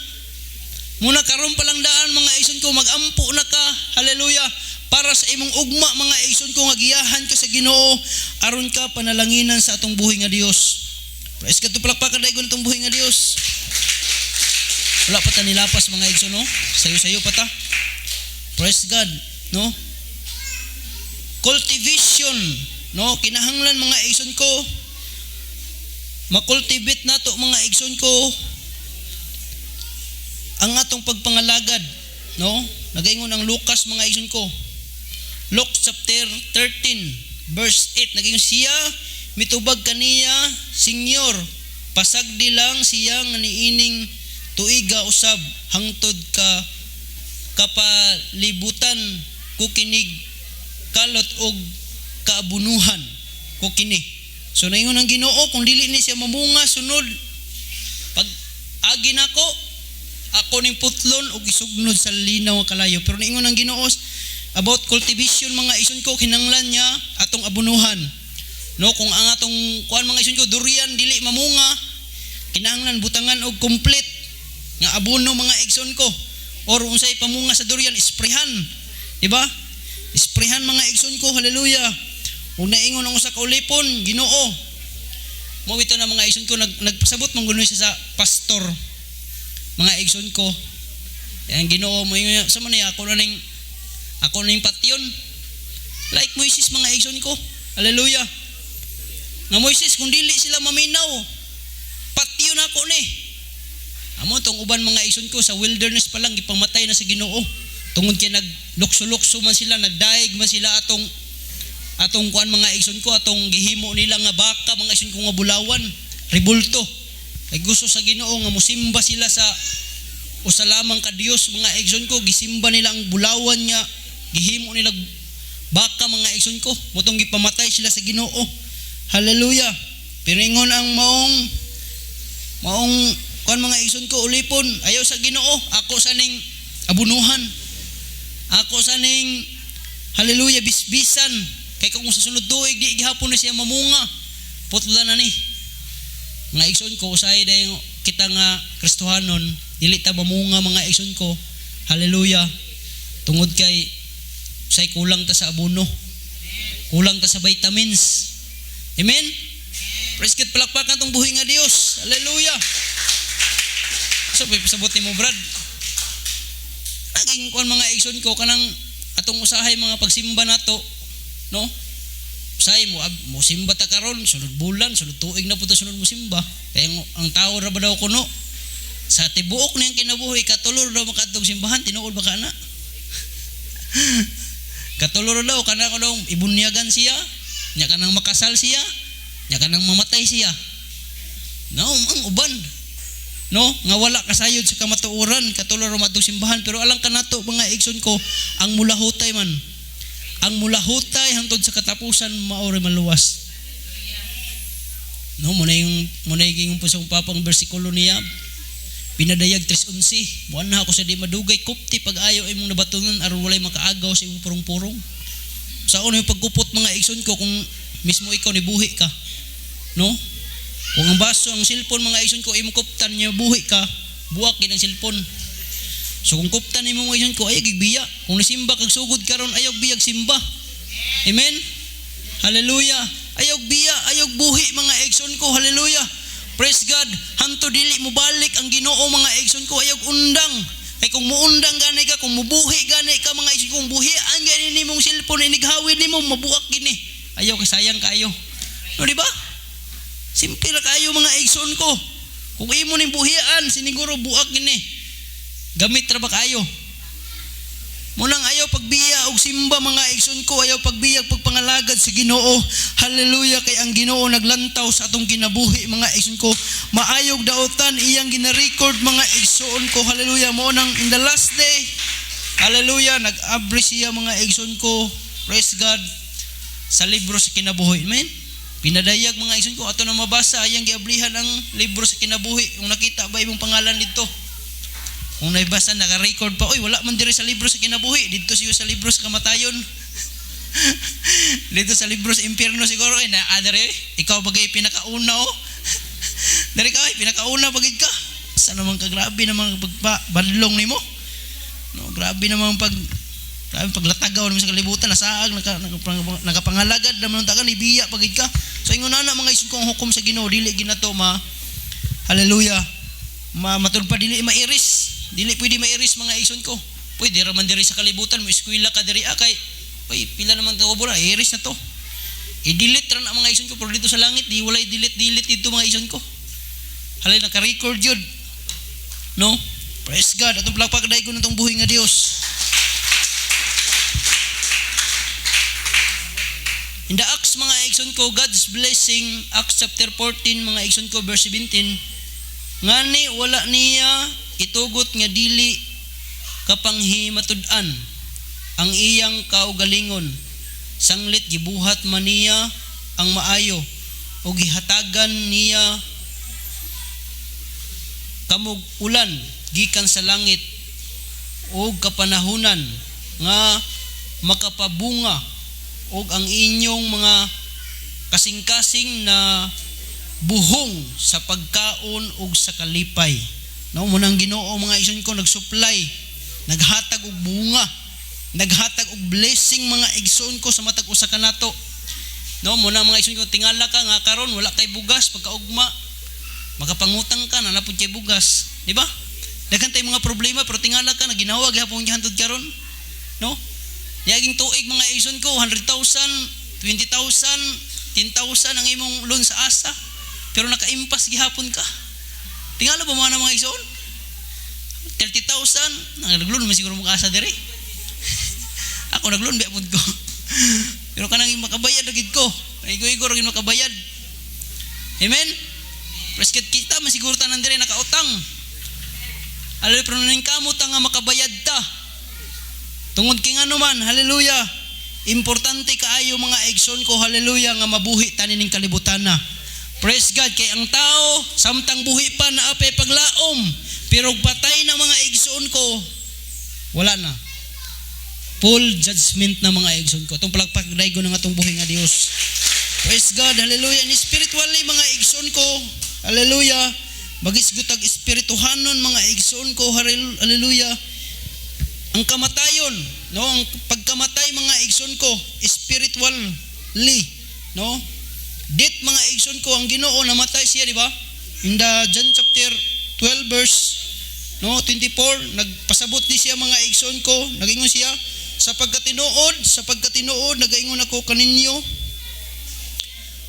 Muna karon pa lang daan mga igsoon ko magampo na ka. Hallelujah. Para sa imong ugma mga igsoon ko nga giyahan ka sa Ginoo aron ka panalanginan sa atong buhi nga Dios. Praise God, palakpakan daygon atong buhi nga Dios. Wala pa ta nilapas mga igsoon no? Sayo-sayo pa ta. Praise God, no? Cultivation, no? Kinahanglan mga igsoon ko makultivate nato mga igsoon ko ang atong pagpangalagad, no? Nagaingon ang Lucas mga igsoon ko. Luke chapter 13 verse 8 naging siya mitubag kaniya Senyor pasagdi lang siya nga niining tuiga usab hangtod ka kapalibutan ko kinig kalot og kaabunuhan ko kini. So naingon ang Ginoo kung dili ni siya mamunga sunod pag agi nako ako ning putlon og isugnod sa linaw nga kalayo. Pero naingon ang Ginoo about cultivation mga igsoon ko kinanglan niya atong abunuhan. No, kung ang atong kuan mga igsoon ko durian dili mamunga, kinahanglan butangan og complete nga abono mga igsoon ko. Or unsay pamunga sa durian isprehan, di ba? Isprehan mga igsoon ko, hallelujah. Ug naingon ang usa ka ulipon, Ginoo. Mo bitaw na mga igsoon ko nagpasabot man gud siya sa pastor. Mga igsoon ko. Ang Ginoo mo ingon sa man ako na yung patyon. Like Moises mga igsoon ko. Hallelujah. Nga Moises, kung dili sila maminaw, patyon ako ni. Amo tong uban mga igsoon ko sa wilderness pa lang gipamatay na sa Ginoo. Tungod kay naglukso-lukso man sila, nagdaig man sila atong kuan mga igsoon ko, atong gihimo nila nga baka mga igsoon ko nga bulawan, ribulto. Ay gusto sa Ginoo nga mosimba sila sa usa lamang ka Dios mga igsoon ko, gisimba nila ang bulawan niya, gihimo nila baka mga igsoon ko, motong gipamatay sila sa Ginoo. Hallelujah. Pero ingon ang maong kuan mga igsoon ko ulipon, ayaw sa Ginoo, ako sa ning abunuhan. Ako sa ning hallelujah bisbisan. Kay kung sa sunod tuig di gihapon na siya mamunga. Putla na ni. Mga igsoon ko usay dayon kita nga Kristohanon, dili ta mamunga mga igsoon ko. Hallelujah. Tungod kay say kulang ta sa abono. Kulang ta sa vitamins. Amen. Praise God, palakpakan tong buhi nga Dios. Hallelujah. So pasabot nimo brad. Naging kuan mga igsoon ko kanang atong usahay mga pagsimba nato, no? Say mo simba ta karon, sunod bulan, sunod tuig na pud ta sunod mo simba. Kaya ang tao ra ba daw kuno sa tibuok niyang kinabuhi katulor daw makadtong simbahan, tinuod ba kana? Katulor daw kana ko daw ibunyagan siya, nya kanang makasal siya, nya kanang mamatay siya. No, ang uban. No, nga wala kasayod sa kamatuoran katulor ra madtong simbahan, pero alang kanato mga igsoon ko, ang mulahutay man. Ang mulahutay hangtod sa katapusan maori maluwas. No, muna yung pusong papang bersikulo niya. Pinadayag 3:11. Buwan na ako sa di madugay kupti pag ayaw imong nabatunon aron walay makaagaw sa imong purong-purong. Sa una yung pagkupot mga igsoon ko kung mismo ikaw ni buhi ka. No? Kung ang baso ang cellphone mga igsoon ko imong kuptan niya buhi ka, buwak gid ang cellphone. So kung kuptan nimo mga igsoon ko ay gigbiya. Kung nisimba kag sugod karon ayaw biyag simba. Amen. Hallelujah. Ayaw biya, ayaw buhi mga igsoon ko. Hallelujah. Praise God. Hanto dili mo balik ang Ginoo mga igsoon ko, ayaw undang. Kay kung muundang gani ka, kung mubuhi gani ka mga igsoon, kung buhian gani nimong cellphone inighawid nimo mabuak gini. Ayaw kay sayang kayo. No di ba? Simple ra kayo mga igsoon ko. Kung imo ning buhian, siniguro buak gini. Gamit ra ba kayo? Munang ayaw pagbiya og simba mga igsoon ko, ayaw pagbiyag pagpangalagad sa Ginoo. Hallelujah, kay ang Ginoo naglantaw sa atong kinabuhi mga igsoon ko. Maayog daotan iyang gina-record mga igsoon ko. Hallelujah, mo nang in the last day. Hallelujah, nag-abri siya mga igsoon ko. Praise God. Sa libro sa kinabuhi. Amen. Pinadayag mga igsoon ko ato na mabasa iyang giablihan ang libro sa kinabuhi. Kung nakita ba imong pangalan dito? Kung naibasa, naka-record pa, oy, wala man diri sa libro sa kinabuhi. Dito siya sa libro sa kamatayon. Dito sa libro sa impyerno siguro, adere, ikaw bagay pinakauna, oh. Dari ka, pinakauna bagay ka. Sa naman ka, grabe naman pagbanlong ni mo. No, grabe naman paglatagaw naman sa kalibutan, nasaag, nakapangalagad naman ng tagal, ibiya bagay ka. So, ingon na mga isun kong hukom sa Ginoo, dili ginato hallelujah, matulog pa, dili mairis. Dili pwede mairis mga igsoon ko. Pwede raman diri sa kalibutan mo eskwela ka diri kay oy pila naman ka bura iris na to. I-delete ra na mga igsoon ko pero dito sa langit di walay delete dito mga igsoon ko. Halay naka-record jud. No? Praise God. Atong palakpak ko natong buhi nga Dios. In the Acts mga igsoon ko, God's blessing, Acts chapter 14 mga igsoon ko verse 17. Ngani wala niya itugot nga dili kapanghimatud-an ang iyang kaugalingon, sanglit gibuhat man niya ang maayo o gihatagan niya kamug ulan gikan sa langit o kapanahunan nga makapabunga o ang inyong mga kasing-kasing na buhong sa pagkaon ug sa kalipay. No, munang Ginoo mga igsoon ko nagsupply, naghatag og bunga, naghatag og blessing mga igsoon ko sa matag usa kanato. No, muna mga igsoon ko tingala ka nga karon wala kay bugas pagkaugma. Makapangutang ka na napud kay bugas, di ba? Daghan tay mga problema pero tingala ka na ginawa gyapon gihantud karon. No? Yaging tuig mga igsoon ko 100,000, 20,000, 10,000 ang imong loan sa asa. Pero naka-impas gihapon ka. Tingala ba mga igsoon? 30,000, nagloan man siguro mong asa dire. Ako nagloan biapod ko. Pero kanang makabayad agid ko. Igo-igo ra gid makabayad. Amen. Presket kita masiguro tanan dire nakautang. Alay pero ning kamot nga makabayad ta. Tungod kay ngano man, hallelujah. Importante kaayo mga igsoon ko, hallelujah, nga mabuhi tani ning kalibutan na. Praise God, kay ang tao samtang buhi pa na apay paglaom, pero patay na mga igsoon ko, wala na. Full judgment na mga igsoon ko. Itong palagpagdaygo na nga itong buhi nga Dios. Praise God, hallelujah. And spiritually mga igsoon ko, hallelujah, magisgutag espirituhanon mga igsoon ko, hallelujah. Ang kamatayon, no, ang pagkamatay mga igsoon ko, spiritually, no? Death mga igsoon ko, ang Ginoo namatay siya, di ba? In the John chapter 12 verse no 24 nagpasabot ni siya mga igsoon ko, nagingon siya sapagkat tinuod nagaingon ako kaninyo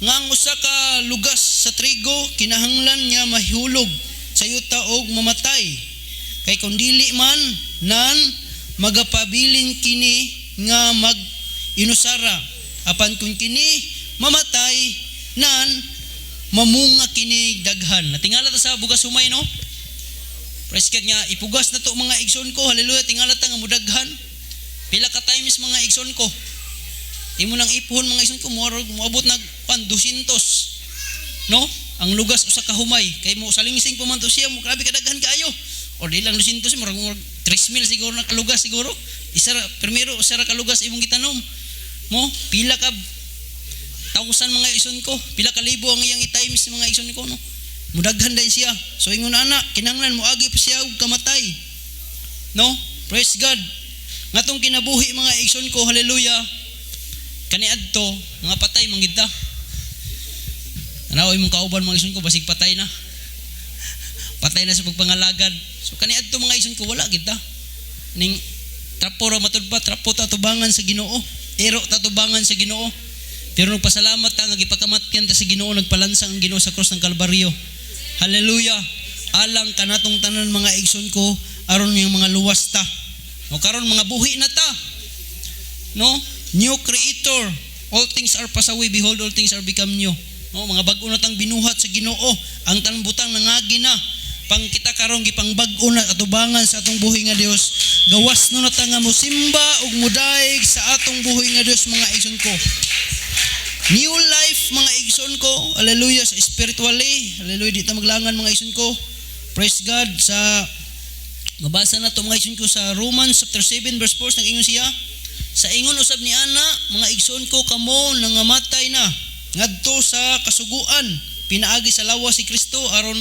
nga ang usa ka lugas sa trigo kinahanglan niya mahulog sa yuta og mamatay, kay kung dili man nan magapabilin kini nga mag-inusara, apan kung kini mamatay nan mamunga kini daghan. Natingala ta sa bugas humay, no? Praise God nga, ipugas na to mga igsoon ko, hallelujah, tingala ta nga mudaghan. Pila ka times mga igsoon ko, imo nang ipon mga igsoon ko, moabot na 200, no? Ang lugas usa ka humay, kay mo salingsing pa man to siya, mo grabe kadaghan kaayo. O di lang 200, murag 3,000 siguro na kalugas siguro. Primero, isa ra kalugas imong gitanom. Mo, pila ka 1,000 mga igsoon ko, pila ka libo ang iyang i-times mga igsoon ko, no? Mudaghan din siya. So ingon ana, kinahanglan mo agi pa siya og kamatay. No? Praise God. Ngatong kinabuhi mga igsoon ko, hallelujah. Kaniadto mga patay manggid ta. Anaw imong kauban mga igsoon ko basig patay na. Patay na sa pagpangalagad. So kaniadto mga igsoon ko wala gid ta. Ning trapo ra matudba, trapo ta tubangan sa Ginoo. Ero ta tubangan sa Ginoo. Pero nagpasalamat ta nga gipakamatyan ta sa Ginoo, nagpalansang ang Ginoo sa cross ng Kalbaryo. Hallelujah. Alang kanatong tanan mga igsoon ko aron yung mga luwas ta. O karon mga buhi na ta. No? New creator. All things are passed away, behold all things are become new. No, mga bag-o na tang binuhat sa Ginoo. Ang tanbutang nangagi na. Pang kita karong gipang bag-o na atubangan sa atong buhi nga Dios. Gawas no na ta nga mosimba ug modaig sa atong buhi nga Dios mga igsoon ko. New life mga igsoon ko. Hallelujah sa spiritually. Hallelujah di ta maglangan mga igsoon ko. Praise God sa mabasa na to mga igsoon ko sa Romans chapter 7 verse 4 nag-ingon siya. Sa ingon usab ni ana mga igsoon ko kamo nangamatay na ngadto sa kasuguan pinaagi sa lawas si Kristo aron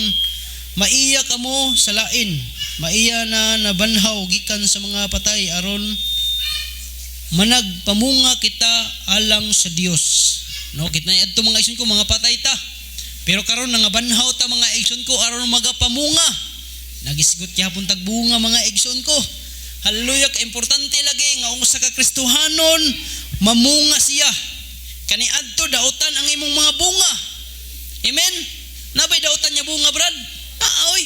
maiya kamo sa lain. Maiya na nabanhaw gikan sa mga patay aron managpamunga kita alang sa Dios. No, kita na adto mga igsoon ko mga patay ta. Pero karon nangabanhaw ta mga igsoon ko aron magapamunga. Nagisgot gyapon tag bunga mga igsoon ko. Hallelujah, ka importante lagi nga usa ka Kristohanon mamunga siya. Kaniadto dautan ang imong mga bunga. Amen. Nabay dautan niya bunga, brad? Oy.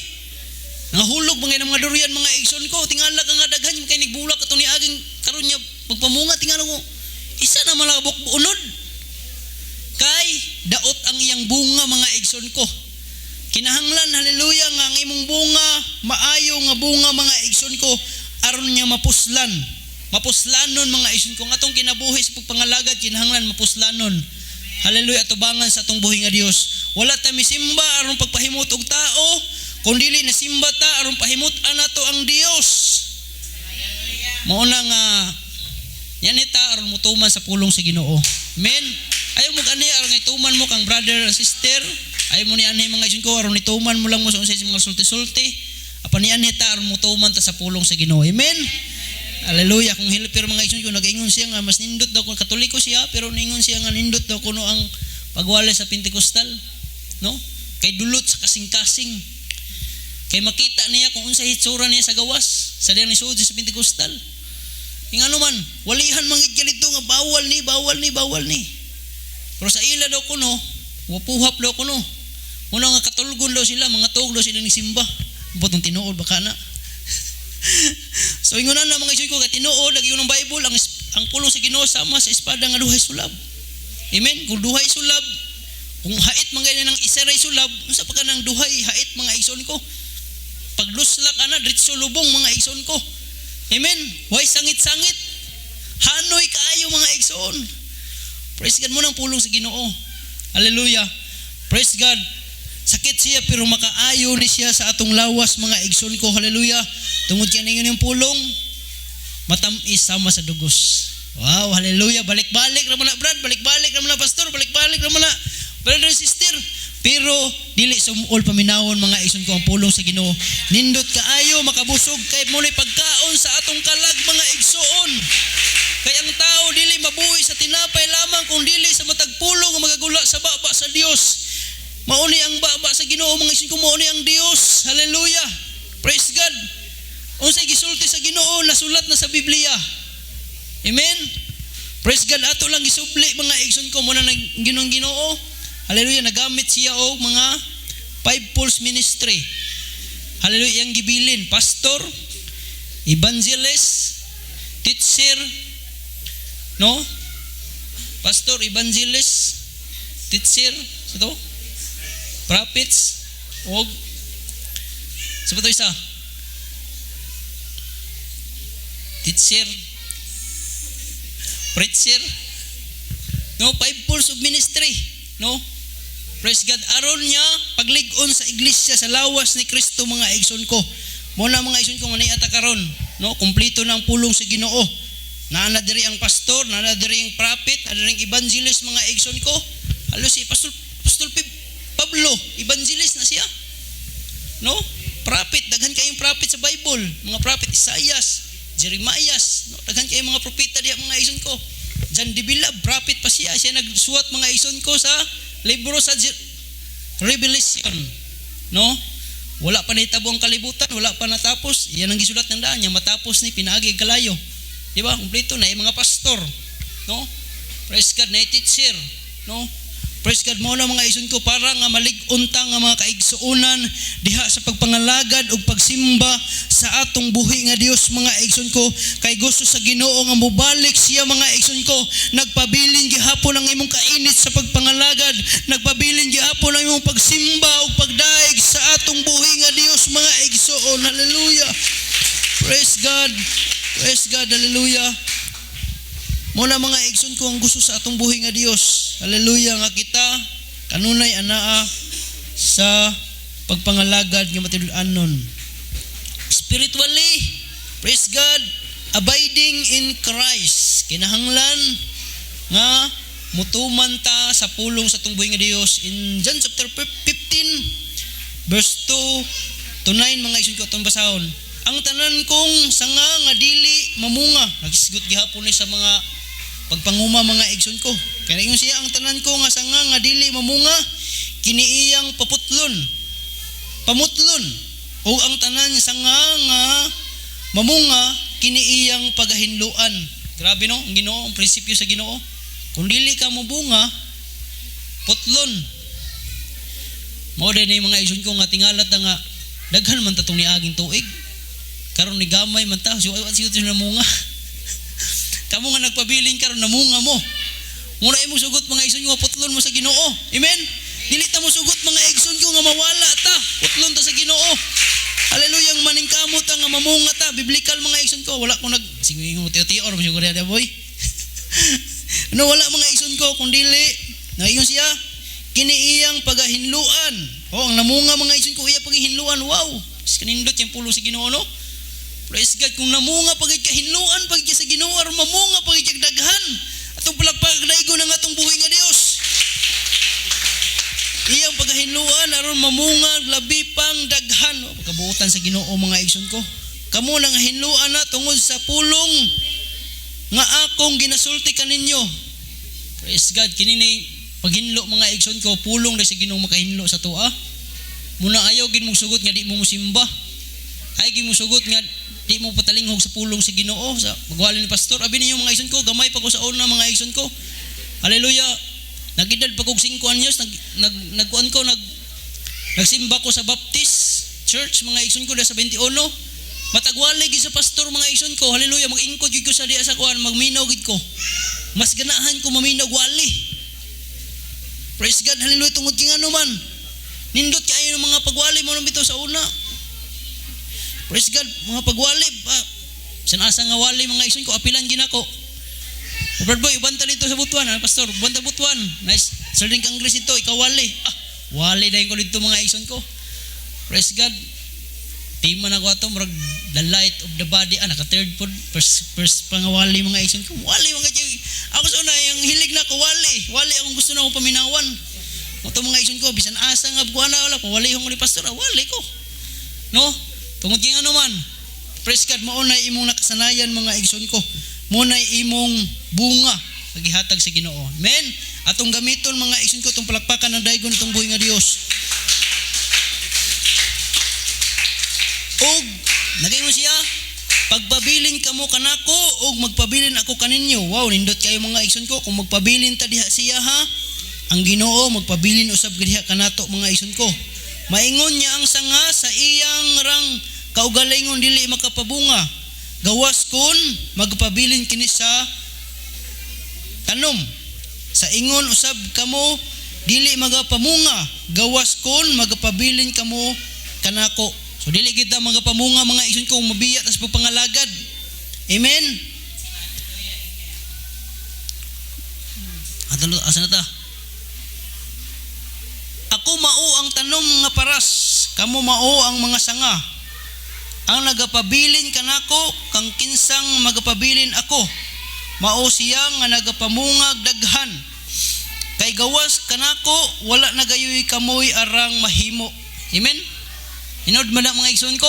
Nahulog mga mga durian mga igsoon ko. Tingala ka nga daghan kay nigbulak ato ni aging karon niya pagpamunga tingala ko. Isa na malabok unod. Kay daot ang iyang bunga mga igsoon ko. Kinahanglan hallelujah nga ang imong bunga maayo nga bunga mga igsoon ko aron niya mapuslan. Mapuslanon mga igsoon ko ngatong kinabuhi sa pagpangalagad kinahanglan mapuslanon. Hallelujah atubangan sa atong buhi nga Dios. Wala ta misimba aron pagpahimot og tao, kun dili na simba ta aron pahimut-an nato ang Dios. Mao na nga yan ita aron mutuman sa pulong sa Ginoo. Amen. Ayaw mo gani aron ituman mo kang brother and sister. Ayaw mo ni ani mga igsoon ko aron ituman mo lang mo sa unsay mga sulti-sulti. Apan ni ani ta aron mutuman ta sa pulong sa Ginoo. Amen. Hallelujah. Kung helper mga igsoon ko nag-ingon siya nga mas nindot daw kung Katoliko siya pero ningon siya nga nindot daw kuno ang pagwala sa Pentecostal, no? Kay dulot sa kasing-kasing. Kay makita niya kung unsa hitsura niya sa gawas sa diyang nisuod sa Pentecostal. Ingano man, walihan mangid dito nga bawal ni. Pero sa ila daw kuno, wapuhap daw kuno. Muna nga katulgon daw sila, mga tuog daw sila ni simba. Botong tinuod baka na. So ingon na mga igsoon ko kat tinuod lagi ng Bible ang pulong sa Ginoo sama sa espada nga duhay sulab. Amen. Kung duhay sulab, kung hait man ganyan ng isaray sulab, unsa pa kanang duhay hait mga igsoon ko. Pagluslak ana diretso lubong mga igsoon ko. Amen. Way sangit-sangit. Hanoy kaayo mga igsoon. Praise God mo ng pulong sa Ginoo. Hallelujah. Praise God. Sakit siya pero makaayo ni siya sa atong lawas mga igsoon ko. Hallelujah. Tungod kay ningon yung pulong matamis sama sa dugos. Wow, hallelujah. Balik-balik ra man na brad, balik-balik ra man na pastor, balik-balik ra man na brother and sister. Pero dili sumuol paminawon mga igsoon ko ang pulong sa Ginoo. Nindot kaayo makabusog kay mo ni pagkaon sa atong kalag mga igsoon. Kay ang tao dili mabuhi sa tinapay lamang kung dili sa matag pulong nga magagula sa baba sa Dios. Mauni ang baba sa Ginoo mga igsoon ko, mauni ang Dios. Hallelujah. Praise God. Unsay gisulti sa Ginoo nasulat na sa Biblia. Amen. Praise God. Ato lang gisubli mga igsoon ko muna nang Ginoo. Hallelujah. Nagamit siya og mga fivefold ministry. Hallelujah. Yang gibilin pastor, evangelist, teacher, no? Pastor, evangelist, teacher, ito, prophets, og sa ba ito isa? Teacher, preacher, no? Fivefold of ministry, no? Praise God. Aron niya paglig-on sa iglesia sa lawas ni Kristo mga igsoon ko. Muna mga igsoon ko maniata karon, no? Kumpleto na ang pulong sa Ginoo. Naana diri ang pastor, naana diri ang prophet, naana diri ang evangelist mga igsoon ko. Halos si Pastor Pablo, evangelist na siya. No? Prophet, daghan kayong prophet sa Bible. Mga prophet Isaias, Jeremias, no? Daghan kayong mga propeta diya mga igsoon ko. Jan Dibila, prophet pa siya. Siya nagsuwat mga igsoon ko sa libro sa Revelation. No? Wala pa nahitabo ang kalibutan, wala pa natapos. Yan ang gisulat ng daan niya, matapos ni pinaagi kalayo. Di ba? Kumpleto na yung mga pastor. No? Praise God, na teacher. No? Praise God mo na mga igsoon ko para nga malig-unta nga mga kaigsuunan diha sa pagpangalagad ug pagsimba sa atong buhi nga Dios mga igsoon ko kay gusto sa Ginoo nga mobalik siya mga igsoon ko. Nagpabilin gihapon ang imong kainit sa pagpangalagad, nagpabilin gihapon ang imong pagsimba ug pagdaig sa atong buhi nga Dios mga igsoon. Hallelujah. Praise God. Praise God. Hallelujah. Muna mga igsoon ko ang gusto sa atong buhi nga Dios. Hallelujah nga kita kanunay anaa sa pagpangalagad nga matinud-anon. Spiritually, praise God, abiding in Christ. Kinahanglan nga mutuman ta sa pulong sa atong buhi nga Dios. In John chapter 15 verse 2 to 9 mga igsoon ko atong basahon. Ang tanan kong sanga nga dili mamunga. Nagisgot gihapon ni sa mga pagpanguma mga igsoon ko. Kaya yung siya ang tanan ko nga sanga nga dili mamunga, kiniiyang pamutlon. O ang tanan sanga nga mamunga, kiniiyang pagahinluan. Grabe no, ang Ginoo, ang prinsipyo sa Ginoo. Kung dili ka mabunga, putlon. Mao din mga igsoon ko nga tingalat nga daghan man tatong niaging tuig. Karon ni gamay man ta, so siguro namunga. Kamu nga nagpabiling karon namunga mo. Muna imong sugot mga igsoon ko putlon mo sa Ginoo. Amen. Dili ta mo sugot mga igsoon ko nga mawala ta. Putlon ta sa Ginoo. Hallelujah, ang maningkamot ta nga mamunga ta. Biblikal mga igsoon ko. Wala ko singo mo tiyo-tiyo or siguro dia boy. No, wala mga igsoon ko kung dili naingon siya kiniiyang pagahinluan. Ang namunga mga igsoon ko iya pagahinluan. Wow. Kanindot yung pulo sa Ginoo no. Praise God, kung namunga pagit kahinluan pagit sa Ginoo aron mamunga pagit daghan atong palagpag daigo ng atong buhi nga Dios. Iyang pagahinluan aron mamunga labi pang daghan pagkabuutan sa Ginoo mga igsoon ko. Kamo nang hinluan na tungod sa pulong nga akong ginasulti kaninyo. Praise God, kinini paghinlo mga igsoon ko pulong dahil sa Ginoo makahinlo sa tuwa. Muna ayaw gid mong sugot nga di mo musimba. Ay gid mo sugot nga di mo patalinghog sa pulong sa Ginoo sa magwali ni pastor. Abi ninyo mga igsoon ko, gamay pa ko sa una mga igsoon ko. Hallelujah. Nagidad pa kog 5 anyos, nagsimba ko sa Baptist Church mga igsoon ko sa 21. Matagwali gid sa pastor mga igsoon ko. Hallelujah. Mag-ingkod gid ko sa diya sa kuan, magminaw gid ko. Mas ganahan ko maminaw wali. Praise God. Hallelujah. Tungod kay ngano man. Nindot kaayo ng mga pagwali mo nang bitaw sa una. Praise God, mga pagwali, sanasa nga wali mga igsoon ko, apilan ginako. Brad boy, ubanta dito sa butuan, pastor, ubanta butuan. Nice, sarding kangres ito, ikaw wali. Wali dahil ko dito mga igsoon ko. Praise God. Tima na ko ito, marag the light of the body. Naka third foot, first pangawali mga igsoon ko. Wali mga igsoon. Ako sa una, yung hilig na ko, wali. Wali akong gusto na akong paminawan. Ito mga igsoon ko, bisan asa nga buwan na, wala ko, wali akong ni pastor, wali ko. No? Tungod kay ano man, praise God, maunay imong nakasanayan mga igsoon ko. Maunay imong bunga nagihatag sa Ginoo. Amen. Atong gamiton mga igsoon ko itong palakpakan ng daygon itong buhi nga Dios. Og nagaingon siya, pagpabilin kamo kanako og magpabilin ako kaninyo. Wow, nindot kayo mga igsoon ko. Kung magpabilin ta diha siya ha, ang Ginoo magpabilin usab diha kanato mga igsoon ko. Maingon niya ang sanga sa iyang rang kaugalingon dili makapabunga. Gawas kun magpabilin kini sa tanom. Sa ingon usab kamo dili magapamunga. Gawas kun magpabilin kamo kanako. So dili kita magapamunga mga igsoon ko mabiya tas pagpangalagad. Amen. Asa na ta? Ako mao ang tanom nga paras, kamo mao ang mga sanga. Ang nagapabilin kanako kang kinsang magapabilin ako. Mao siya nga nagapamungag daghan. Kay gawas kanako wala nagayoy kamoy arang mahimo. Amen. Inod man mga igsoon ko.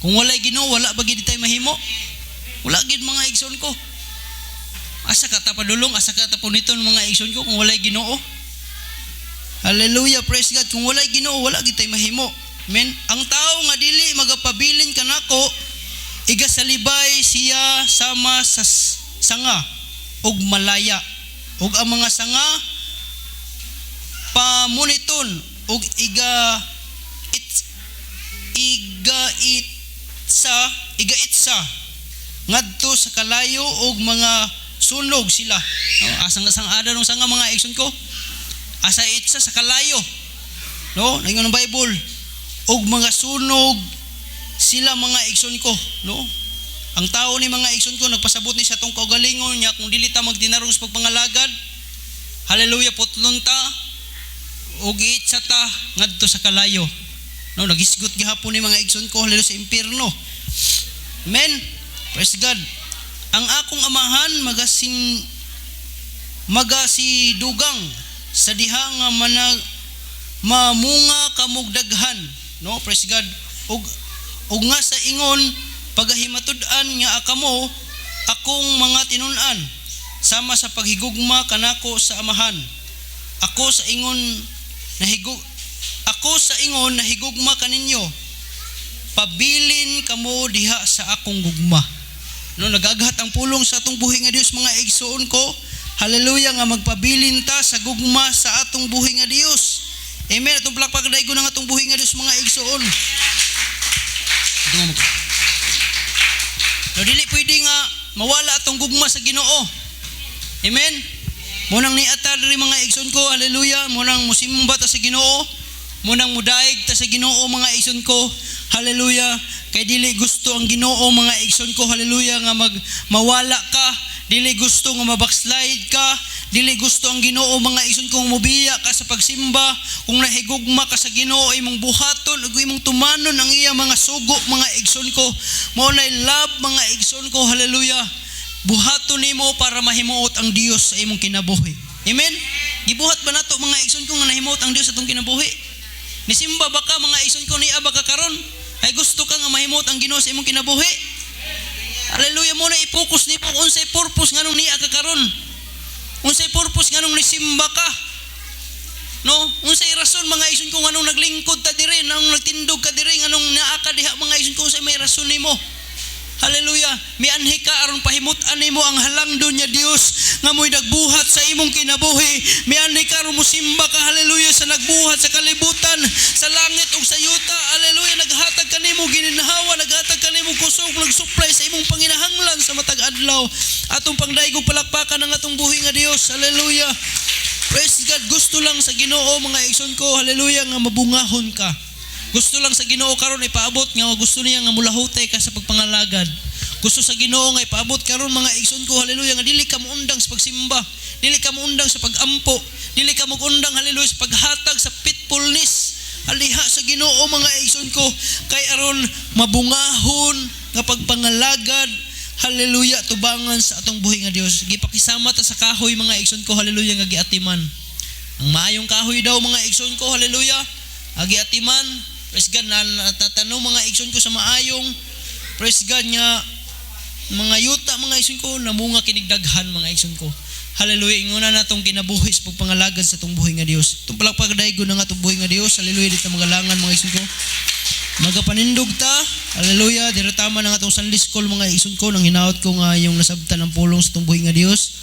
Kung walay Ginoo wala ba gid tay mahimo? Wala gid mga igsoon ko. Asa ka ta padulong, asa ka ta puniton mga igsoon ko kung walay Ginoo. Hallelujah, praise God. Kung walay Ginoo wala gid tay mahimo. Amen. Ang tao nga dili magapabilin kanako, igasalibay siya sama sa sanga ug malaya. Ug ang mga sanga pamuniton ug igaitsa ngadto sa kalayo og mga sunog sila. Asang ada nung sanga mga igsoon ko. Asa itsa sa kalayo. No, naingon ang Bible. Og mga sunog sila mga igsoon ko, no? Ang tao ni mga igsoon ko nagpasabot ni sa tong kaugalingon niya kung dili ta magtinarong sa pagpangalagad. Hallelujah, putlon ta og itsa ta ngadto sa kalayo. No, nagisgot gihapon ni mga igsoon ko hallelujah sa impierno. Amen. Praise God. Ang akong amahan magasidugang sa diha nga mamunga kamugdaghan. No, praise God. Og nga sa ingon pagahimatud-an nga akamo akong mga tinun-an sama sa paghigugma kanako sa amahan. Ako sa ingon nahigugma kaninyo. Pabilin kamo diha sa akong gugma. No, nagaghat ang pulong sa atong buhi nga Dios mga igsoon ko. Hallelujah nga magpabilin ta sa gugma sa atong buhi nga Dios. Amen. Atong palakpak daygo ng atong buhi nga Dios mga igsoon. No, dili pwede nga mawala atong gugma sa Ginoo. Amen. Munang niata diri mga igsoon ko. Hallelujah. Munang musimba ta sa Ginoo. Munang mudaig ta sa Ginoo mga igsoon ko. Hallelujah. Kay dili gusto ang Ginoo mga igsoon ko. Hallelujah nga mawala ka. Dili gusto nga mabackslide ka. Dili gusto ang Ginoo mga igsoon ko mubiya ka sa pagsimba. Kung nahigugma ka sa Ginoo imong buhaton ug imong tumanon ang iya mga sugo mga igsoon ko. Mao nay love mga igsoon ko. Hallelujah. Buhaton nimo para mahimuot ang Dios sa imong kinabuhi. Amen. Gibuhat ba nato mga igsoon ko nga nahimuot ang Dios sa atong kinabuhi? Nisimba ba ka mga igsoon ko niya ba ka karon? Ay gusto ka nga mahimuot ang Ginoo sa imong kinabuhi? Hallelujah, mo na i-focus ni po unsay purpose nganong niya ka karon. Unsay purpose nganong nisimba ka. No, unsay rason mga igsoon ko nganong naglingkod ta diri, nganong nagtindog ka diri, nganong naa ka diha mga igsoon ko unsay may rason nimo. Hallelujah. Mianhi ka aron pahimutan nimo ang halangdon niya Dios nga mo'y nagbuhat sa imong kinabuhi. Mianhi ka aron mosimba ka hallelujah sa nagbuhat sa kalibutan, sa langit ug sa yuta. Hallelujah. Naghatag kanimo gininhawa, naghatag kanimo kusog, nagsupply sa imong panginahanglan sa matag adlaw. Atong pangdaigog palakpakan ang atong buhi nga Dios. Hallelujah. Praise God. Gusto lang sa Ginoo mga igsoon ko hallelujah nga mabungahon ka. Gusto lang sa Ginoo karon ipaabot nga gusto niya nga mulahutay ka sa pagpangalagad. Gusto sa Ginoo nga ipaabot karon mga igsoon ko hallelujah nga dili ka muundang sa pagsimba, dili ka muundang sa pagampo, dili ka muundang hallelujah sa paghatag sa pitfulness. Aliha sa Ginoo mga igsoon ko kay aron mabungahon nga pagpangalagad hallelujah tubangan sa atong buhi nga Dios. Gipakisama ta sa kahoy mga igsoon ko hallelujah nga giatiman. Ang maayong kahoy daw mga igsoon ko hallelujah agiatiman. Praise God, natatanong mga igsoon ko sa maayong, praise God nga, mga yuta mga igsoon ko, namunga kinigdaghan mga igsoon ko. Hallelujah, inguna na itong kinabuhi sa pagpangalagad sa itong buhay nga Dios. Itong palakpagdaigo na nga itong buhay nga Dios. Hallelujah, dito magalangan mga igsoon ko. Magapanindog ta, Hallelujah. Dira tama na nga itong Sunday School mga igsoon ko. Nang hinaot ko nga yung nasabtan ng pulong sa itong buhay nga Dios.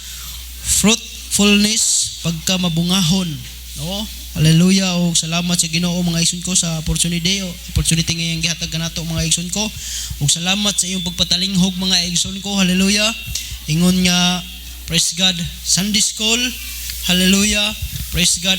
Fruitfulness, pagka mabungahon. No? Hallelujah. O salamat sa Ginoo mga igsoon ko sa opportunity ngayong gihatag ka nato mga igsoon ko. O salamat sa iyong pagpatalinghog mga igsoon ko. Hallelujah. Ingon nga, praise God, Sunday School. Hallelujah. Praise God.